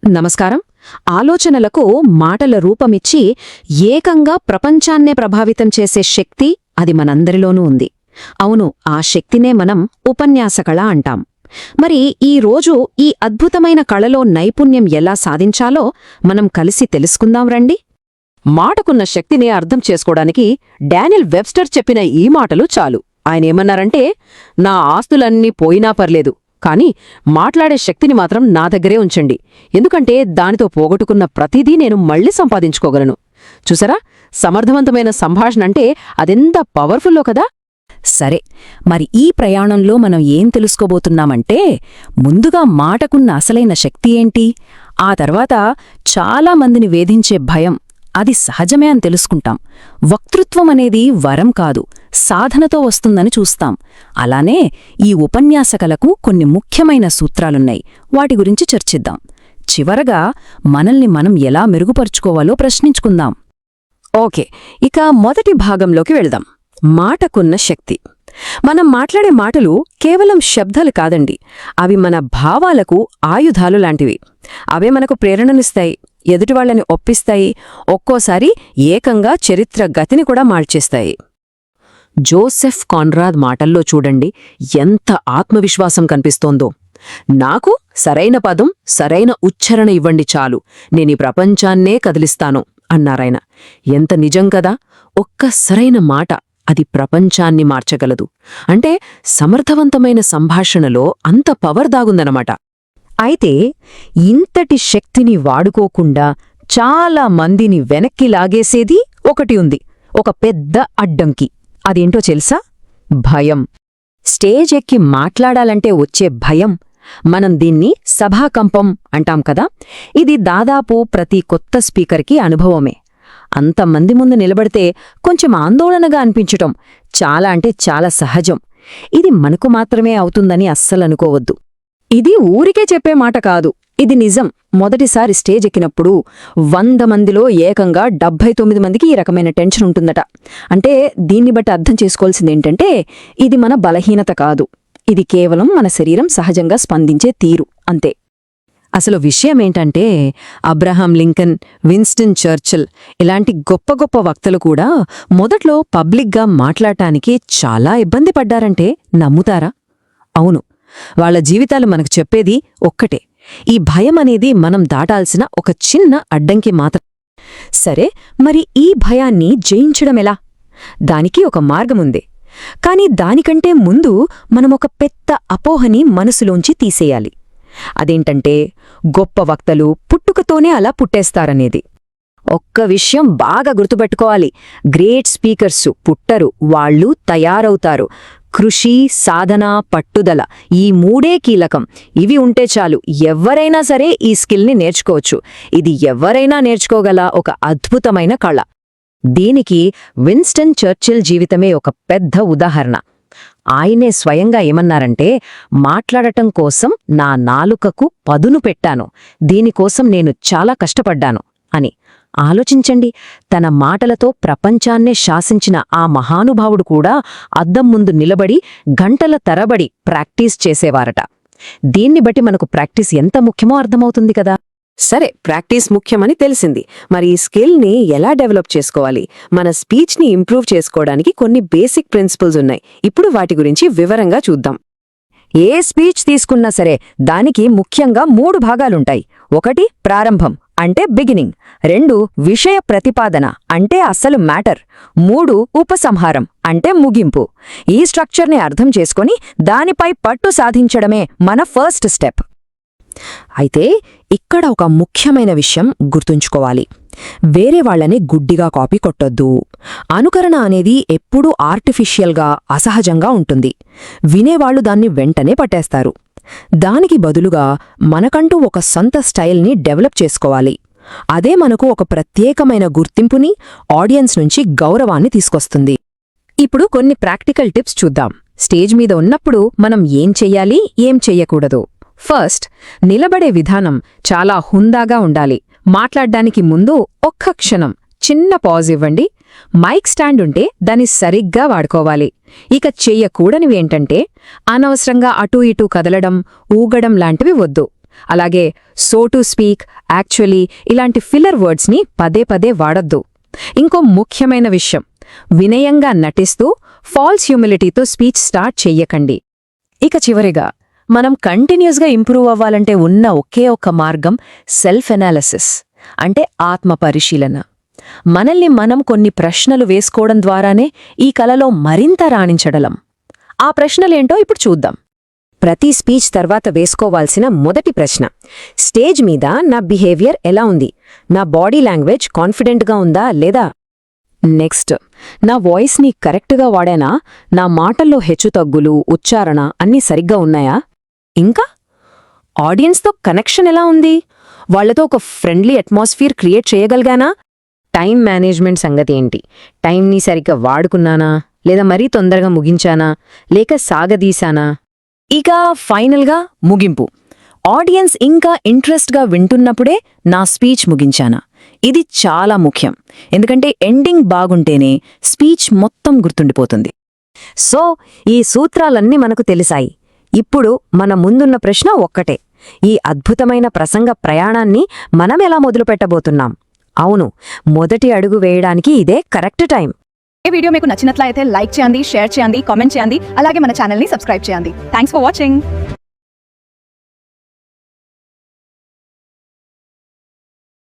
నమస్కారం. ఆలోచనలకు మాటల రూపమిచ్చి ఏకంగా ప్రపంచాన్నే ప్రభావితం చేసే శక్తి అది మనందరిలోనూ ఉంది. అవును, ఆ శక్తినే మనం ఉపన్యాసకళ అంటాం. మరి ఈ రోజు ఈ అద్భుతమైన కళలో నైపుణ్యం ఎలా సాధించాలో మనం కలిసి తెలుసుకుందాం రండి. మాటకున్న శక్తిని అర్థం చేసుకోవడానికి డానియల్ వెబ్స్టర్ చెప్పిన ఈ మాటలు చాలు. ఆయనేమన్నారంటే, నా ఆస్తులన్నీ పోయినా పర్లేదు, కానీ మాట్లాడే శక్తిని మాత్రం నా దగ్గరే ఉంచండి, ఎందుకంటే దానితో పోగొట్టుకున్న ప్రతిదీ నేను మళ్లీ సంపాదించుకోగలను. చూసారా, సమర్థవంతమైన సంభాషణ అంటే అదెంత పవర్ఫుల్లో కదా. సరే, మరి ఈ ప్రయాణంలో మనం ఏం తెలుసుకోబోతున్నామంటే, ముందుగా మాటకున్న అసలైన శక్తి ఏంటి, ఆ తర్వాత చాలా మందిని వేధించే భయం అది సహజమే అని తెలుసుకుంటాం. వక్తృత్వం అనేది వరం కాదు, సాధనతో వస్తుందని చూస్తాం. అలానే ఈ ఉపన్యాసకలకు కొన్ని ముఖ్యమైన సూత్రాలున్నాయి, వాటి గురించి చర్చిద్దాం. చివరగా మనల్ని మనం ఎలా మెరుగుపరుచుకోవాలో ప్రశ్నించుకుందాం. ఓకే, ఇక మొదటి భాగంలోకి వెళదాం. మాటకున్న శక్తి. మనం మాట్లాడే మాటలు కేవలం శబ్దాలు కాదండి, అవి మన భావాలకు ఆయుధాలు లాంటివి. అవే మనకు ప్రేరణనిస్తాయి, ఎదుటివాళ్లని ఒప్పిస్తాయి, ఒక్కోసారి ఏకంగా చరిత్ర గతిని కూడా మార్చేస్తాయి. జోసెఫ్ కాన్రాద్ మాటల్లో చూడండి ఎంత ఆత్మవిశ్వాసం కనిపిస్తోందో. నాకు సరైన పదం, సరైన ఉచ్చారణ ఇవ్వండి చాలు, నేనీ ప్రపంచాన్నే కదిలిస్తాను అన్నారాయన. ఎంత నిజం కదా. ఒక్క సరైన మాట అది ప్రపంచాన్ని మార్చగలదు. అంటే సమర్థవంతమైన సంభాషణలో అంత పవర్ దాగుందనమాట. అయితే ఇంతటి శక్తిని వాడుకోకుండా చాలా మందిని వెనక్కి లాగేసేది ఒకటి ఉంది, ఒక పెద్ద అడ్డంకి. అదేంటో తెలుసా? భయం. స్టేజ్ ఎక్కి మాట్లాడాలంటే వచ్చే భయం. మనం దీన్ని సభాకంపం అంటాం కదా. ఇది దాదాపు ప్రతి కొత్త స్పీకర్కి అనుభవమే. అంతమంది ముందు నిలబడితే కొంచెం ఆందోళనగా అనిపించటం చాలా అంటే చాలా సహజం. ఇది మనకు మాత్రమే అవుతుందని అస్సలనుకోవద్దు. ఇది ఊరికే చెప్పే మాట కాదు, ఇది నిజం. మొదటిసారి స్టేజ్ ఎక్కినప్పుడు 100 మందిలో ఏకంగా 79 మందికి ఈ రకమైన టెన్షన్ ఉంటుందట. అంటే దీన్ని బట్టి అర్థం చేసుకోవాల్సిందేంటంటే, ఇది మన బలహీనత కాదు, ఇది కేవలం మన శరీరం సహజంగా స్పందించే తీరు అంతే. అసలు విషయమేంటంటే, అబ్రహాం లింకన్, విన్స్టన్ చర్చిల్ ఇలాంటి గొప్ప గొప్ప వక్తలు కూడా మొదట్లో పబ్లిక్గా మాట్లాడటానికి చాలా ఇబ్బంది పడ్డారంటే నమ్ముతారా? అవును, వాళ్ల జీవితాలు మనకు చెప్పేది ఒక్కటే, ఈ భయం అనేది మనం దాటాల్సిన ఒక చిన్న అడ్డంకి మాత్రం. సరే, మరి ఈ భయాన్ని జయించడమెలా? దానికి ఒక మార్గముంది. కాని దానికంటే ముందు మనమొక పెద్ద అపోహని మనసులోంచి తీసేయాలి. అదేంటంటే, గొప్ప వక్తలు పుట్టుకతోనే అలా పుట్టేస్తారనేది. ఒక్క విషయం బాగా గుర్తుపెట్టుకోవాలి, గ్రేట్ స్పీకర్సు పుట్టరు, వాళ్ళు తయారవుతారు. కృషి, సాధన, పట్టుదల, ఈ మూడే కీలకం. ఇవి ఉంటే చాలు, ఎవ్వరైనా సరే ఈ స్కిల్ని నేర్చుకోవచ్చు. ఇది ఎవ్వరైనా నేర్చుకోగల ఒక అద్భుతమైన కళ. దీనికి విన్స్టన్ చర్చిల్ జీవితమే ఒక పెద్ద ఉదాహరణ. ఆయనే స్వయంగా ఏమన్నారంటే, మాట్లాడటం కోసం నా నాలుకకు పదును పెట్టాను, దీనికోసం నేను చాలా కష్టపడ్డాను అని. ఆలోచించండి, తన మాటలతో ప్రపంచాన్నే శాసించిన ఆ మహానుభావుడు కూడా అద్దం ముందు నిలబడి గంటల తరబడి ప్రాక్టీస్ చేసేవారట. దీన్ని బట్టి మనకు ప్రాక్టీస్ ఎంత ముఖ్యమో అర్థమవుతుంది కదా. సరే, ప్రాక్టీస్ ముఖ్యమని తెలిసింది. మరి ఈ స్కిల్ని ఎలా డెవలప్ చేసుకోవాలి? మన స్పీచ్ని ఇంప్రూవ్ చేసుకోవడానికి కొన్ని బేసిక్ ప్రిన్సిపల్స్ ఉన్నాయి. ఇప్పుడు వాటి గురించి వివరంగా చూద్దాం. ఏ స్పీచ్ తీసుకున్నా సరే దానికి ముఖ్యంగా 3 భాగాలుంటాయి. 1 ప్రారంభం అంటే బిగినింగ్, 2 విషయ ప్రతిపాదన అంటే అసలు మ్యాటర్, 3 ఉపసంహారం అంటే ముగింపు. ఈ స్ట్రక్చర్ని అర్థం చేసుకొని దానిపై పట్టు సాధించడమే మన ఫస్ట్ స్టెప్. అయితే ఇక్కడ ఒక ముఖ్యమైన విషయం గుర్తుంచుకోవాలి, వేరే వాళ్లని గుడ్డిగా కాపీ కొట్టొద్దు. అనుకరణ అనేది ఎప్పుడూ ఆర్టిఫిషియల్గా, అసహజంగా ఉంటుంది. వినేవాళ్లు దాన్ని వెంటనే పట్టేస్తారు. దానికి బదులుగా మనకంటూ ఒక సొంత స్టైల్ని డెవలప్ చేసుకోవాలి. అదే మనకు ఒక ప్రత్యేకమైన గుర్తింపుని, ఆడియన్స్ నుంచి గౌరవాన్ని తీసుకొస్తుంది. ఇప్పుడు కొన్ని ప్రాక్టికల్ టిప్స్ చూద్దాం. స్టేజ్ మీద ఉన్నప్పుడు మనం ఏం చెయ్యాలి, ఏం చెయ్యకూడదు. ఫస్ట్, నిలబడే విధానం చాలా హుందాగా ఉండాలి. మాట్లాడ్డానికి ముందు ఒక్క క్షణం చిన్న పాజ్ ఇవ్వండి. మైక్ స్టాండ్ ఉంటే దాన్ని సరిగ్గా వాడుకోవాలి. ఇక చెయ్యకూడనివేంటంటే, అనవసరంగా అటూ ఇటూ కదలడం, ఊగడం లాంటివి వద్దు. అలాగే సో టు స్పీక్, యాక్చువల్లీ ఇలాంటి ఫిల్లర్ వర్డ్స్ని పదే పదే వాడొద్దు. ఇంకో ముఖ్యమైన విషయం, వినయంగా నటిస్తూ ఫాల్స్ హ్యూమిలిటీతో స్పీచ్ స్టార్ట్ చెయ్యకండి. ఇక చివరిగా మనం కంటిన్యూస్గా ఇంప్రూవ్ అవ్వాలంటే ఉన్న ఒకే ఒక్క మార్గం సెల్ఫ్ ఎనాలిసిస్, అంటే ఆత్మపరిశీలన. మనల్ని మనం కొన్ని ప్రశ్నలు వేసుకోవడం ద్వారానే ఈ కళలో మరింత రాణించగలం. ఆ ప్రశ్నలేంటో ఇప్పుడు చూద్దాం. ప్రతి స్పీచ్ తర్వాత వేసుకోవాల్సిన మొదటి ప్రశ్న, స్టేజ్ మీద నా బిహేవియర్ ఎలా ఉంది? నా బాడీ లాంగ్వేజ్ కాన్ఫిడెంట్గా ఉందా లేదా? నెక్స్ట్, నా వాయిస్ని కరెక్ట్గా వాడానా? నా మాటల్లో హెచ్చుతగ్గులు, ఉచ్చారణ అన్నీ సరిగ్గా ఉన్నాయా? ఇంకా ఆడియన్స్తో కనెక్షన్ ఎలా ఉంది? వాళ్లతో ఒక ఫ్రెండ్లీ అట్మాస్ఫియర్ క్రియేట్ చేయగలిగానా? టైం మేనేజ్మెంట్ సంగతి ఏంటి? టైంని సరిగ్గా వాడుకున్నానా? లేదా మరీ తొందరగా ముగించానా? లేక సాగదీశానా? ఇక ఫైనల్గా ముగింపు. ఆడియన్స్ ఇంకా ఇంట్రెస్ట్గా వింటున్నప్పుడే నా స్పీచ్ ముగించానా? ఇది చాలా ముఖ్యం, ఎందుకంటే ఎండింగ్ బాగుంటేనే స్పీచ్ మొత్తం గుర్తుండిపోతుంది. సో ఈ సూత్రాలన్నీ మనకు తెలిసాయి. ఇప్పుడు మన ముందున్న ప్రశ్న ఒక్కటే, ఈ అద్భుతమైన ప్రసంగ ప్రయాణాన్ని మనమెలా మొదలుపెట్టబోతున్నాం? అవును, మొదటి అడుగు వేయడానికి ఇదే కరెక్ట్ టైం. ఈ వీడియో మీకు నచ్చినట్లయితే లైక్ చేయండి, షేర్ చేయండి, కామెంట్ చేయండి, అలాగే మన ఛానల్ని సబ్స్క్రైబ్ చేయండి. Thanks for watching.